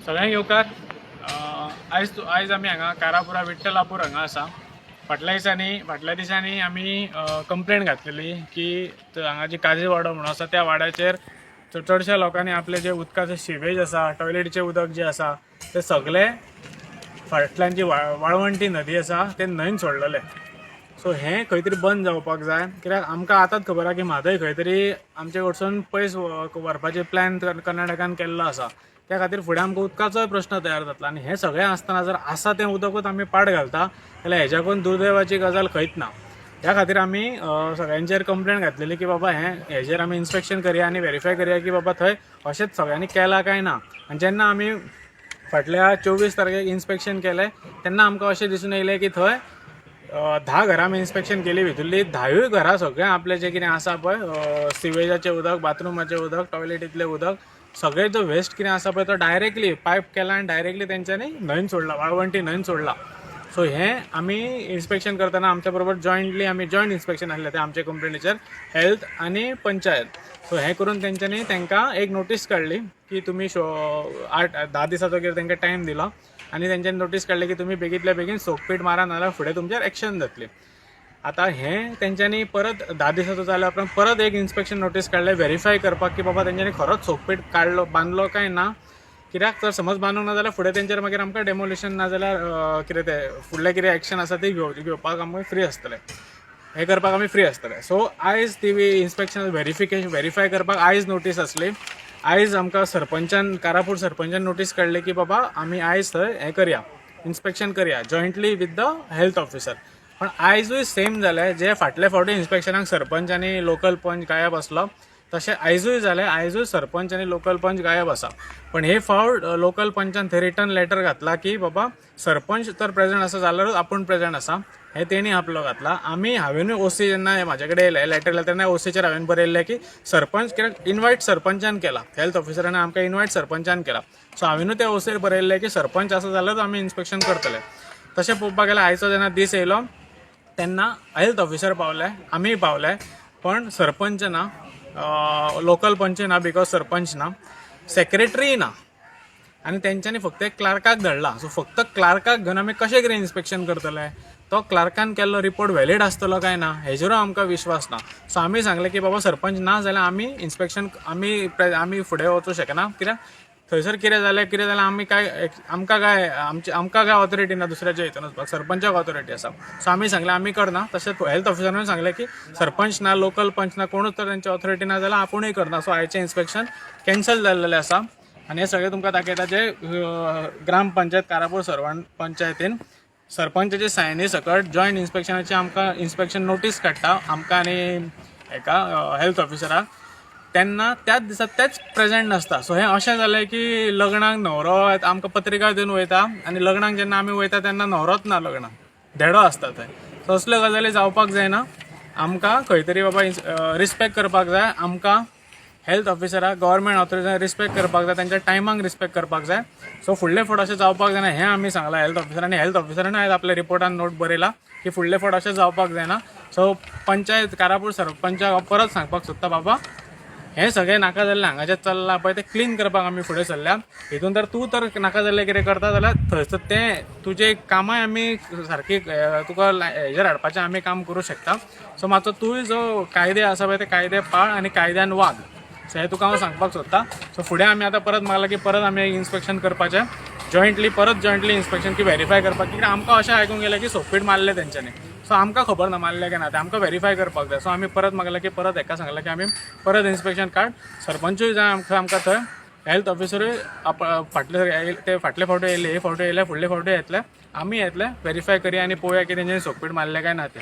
सगळ्यांक येवकार. आयज आमी हांगा कारापुरा विठ्ठलापूर हांगा आसा. फाटल्या दिसांनी आमी कंप्लेंट घातलेली की हांगा जी काजी वाडो म्हणून आसा त्या वाड्याचेर चडशा लोकांनी आपले जे उदकाचे सिवेज आसा, टॉयलेटीचे उदक जे आसा ते सगळे फाटल्यान जी वाळवंटी नदी आसा ते न्हंयन सोडलेले. सो हें खंय तरी बंद जावपाक जाय, कित्याक आमकां आतांच खबर आहा की म्हादय खंय तरी आमचे कडसून पयस व्हरपाचे प्लॅन कर्नाटकान केल्लो आसा. त्या खातीर फुडें आमकां उदकाचोय प्रश्न तयार जातलो आनी हें सगळें आसतना जर आसा तें उदकूच आमी पाड घालता जाल्यार हेज्याकून दुर्दैवाची गजाल खंयच ना. ह्या खातीर आमी सगळ्यांचेर कंप्लेंट घातलेली की बाबा हेजेर आमी इन्स्पेक्शन करया आनी व्हेरीफाय करया की बाबा थंय अशेंच सगळ्यांनी केलां काय ना. आनी जेन्ना आमी फाटल्या 24 तारखेक इन्स्पेक्शन केलें तेन्ना आमकां अशें दिसून येयलें की थंय 10 घरां आमी इन्स्पेक्शन केली. भितरली 10य घरां सगळें आपलें जें कितें आसा पळय सिवेजाचें उदक, बाथरुमाचें उदक, टॉयलेटींतलें उदक, सगळें जो वेस्ट कितें आसा पळय तो डायरेक्टली पायप केला आनी डायरेक्टली तेंच्यांनी न्हंयन सोडला, वाळवंटी न्हंयन सोडला. सो हें आमी इन्स्पेक्शन करतना आमच्या बरोबर जॉयंट इन्स्पेक्शन आसलें तें आमचे कंपनीचेर हेल्थ आनी पंचायत. सो हें करून तेंच्यांनी तांकां एक नोटीस काडली की तुमी 8-10 दिसाचो कितें तांकां टायम दिलो आनी तेंच्यांनी नोटीस काडली की तुमी बेगींतल्या बेगीन सोकपीट मारा नाजाल्यार फुडें तुमचेर एक्शन जातली. आतां हें तेंच्यांनी परत 10 दिसाचो जाल्या उपरांत परत एक इन्स्पेक्शन नोटीस काडलें व्हेरीफाय करपाक की बाबा तेंच्यांनी खरोच सोकपीट बांदलो काय ना. कित्याक जर समज बांदूंक ना जाल्यार फुडें तेंचेर मागीर आमकां डेमोलिशन ना जाल्यार कितें तें फुडलें कितें एक्शन आसा ती घेवपाक आमकां फ्री आसतलें, हें करपाक आमी फ्री आसतले. सो आयज ती इन्स्पेक्शन व्हेरीफाय करपाक आयज नोटीस आसली. आयज आमकां कारापूर सरपंचान नोटीस काडली की बाबा आमी आयज थंय हें करया, इन्स्पेक्शन करया जॉयंटली विथ द हेल्थ ऑफिसर. पण आयजूय सेम जालें, जे फाटल्या फावटी इन्स्पेक्शनाक सरपंच आनी लोकल पंच गायब आसलो तशें आयजूय जालें. आयजूय सरपंच आनी लोकल पंच गायब आसा. पण हे फावट लोकल पंचान थंय रिटर्न लेटर घातला की बाबा सरपंच तर प्रेझेंट आसा जाल्यारूच आपूण प्रेझेंट आसा, हें तेणी आपलो घातला. हांवेनूय ओसी जेन्ना म्हाजे कडेन येयलें लेटर येयलें तेन्ना ओसीचेर हांवें बरयल्लें की सरपंच कित्याक इन्वायट सरपंचान केला, हेल्थ ऑफिसरान आमकां इन्वायट सरपंचान केला. सो हांवेनूय त्या ओसीर बरयल्लें की सरपंच आसा जाल्यारूच आमी इन्स्पेक्शन करतले. तशें पळोवपाक गेल्यार आयचो जेन्ना दीस येयलो तेन्ना हेल्थ ऑफिसर पावले, आमी पावले, पण सरपंच ना, लोकल पंच ना बिकॉज सरपंच ना, सेक्रेटरी ना आनी तेंच्यांनी फक्त एक क्लार्काक धाडला. सो फक्त क्लार्काक घेवन आमी कशें कितें इन्स्पेक्शन करतले. तो क्लार्कान केल्लो रिपोर्ट व्हॅलीड आसतलो काय ना हेजेरूय आमकां विश्वास ना. सो आमी सांगलें की बाबा सरपंच ना जाल्यार आमी इन्स्पेक्शन आमी फुडें वचूं शकना, कित्याक थंयसर कितें जाल्यार आमकां काय ऑथॉरिटी ना दुसऱ्याच्या हितून वचपाक, सरपंचाक ऑथॉरिटी आसा. सो आमी सांगलें आमी करना. तशेंच हेल्थ ऑफिसरान सांगलें की सरपंच ना, लोकल पंच ना, कोणूच तर तेंची ऑथॉरिटी ना जाल्यार आपुणूय करना. सो आयचें इन्स्पेक्शन कॅन्सल जाल्लेलें आसा. आनी हें सगळें तुमकां दाखयता जे ग्रामपंचायत कारापूर पंचायतीन सरपंचाची सायनी सकट जॉयंट इन्स्पेक्शनाची आमकां इन्स्पेक्शन नोटीस काडटा आमकां आनी हेका हेल्थ ऑफिसराक. तेन्ना त्याच दिसा तेच प्रेझेंट नासता. सो हें अशें जालें की लग्नाक न्हवरो आमकां पत्रिका दिवन वयता आनी लग्नाक जेन्ना आमी वयता तेन्ना न्हवरोच ना लग्नाक, धेडो आसता थंय. सो असल्यो गजाली जावपाक जायना. आमकां खंय तरी बाबा रिस्पेक्ट करपाक जाय. आमकां हेल्थ ऑफिसराक, गव्हर्मेंट ऑथॉरिटीजांक रिस्पेक्ट करपाक जाय, तांच्या टायमाक रिस्पेक्ट करपाक जाय. सो फुडले फावट अशें जावपाक जायना हें आमी सांगलां हेल्थ ऑफिसरांनी. हेल्थ ऑफिसरान आयज आपल्या रिपोर्टान नोट बरयला की फुडले फावट अशें जावपाक जायना. सो पंचायत कारापूर सरपंचाक परत सांगपाक सोदता बाबा हें सगळें नाका जाल्लें हांगाचें चल्लां पळय तें क्लीन करपाक आमी फुडें सरल्या. हितून तर तूं तर नाका जाल्लें कितें करता जाल्यार थंयसर तें तुजें कामाय आमी सारकी तुका हेजेर हाडपाचें आमी काम करूं शकता. सो मातसो तूंय जो कायदे आसा पळय ते कायदे पाळ आनी कायद्यान वाग. सो हें तुका हांव सांगपाक सोदतां. सो फुडें आमी आतां परत मागला की परत आमी इन्स्पेक्शन करपाचें जॉयंटली इन्स्पेक्शन की व्हेरीफाय करपाक. कित्याक आमकां अशें आयकूंक गेलें की सोकपीट मारलें तेंच्यांनी. सो आमकां खबर ना मारलें काय ना तें आमकां व्हेरीफाय करपाक जाय. सो आमी परत मागलें की परत हेका सांगलें की आमी परत इन्स्पेक्शन काड. सरपंचूय जाय आमकां थंय, हेल्थ ऑफिसरूय फाटले फावटी येयले, हे फावटी येयले, फुडले फावटी येतले. आमी येतले, व्हेरीफाय करया आनी पळोवया की तेंच्यांनी सोकपीट मारलें काय ना तें.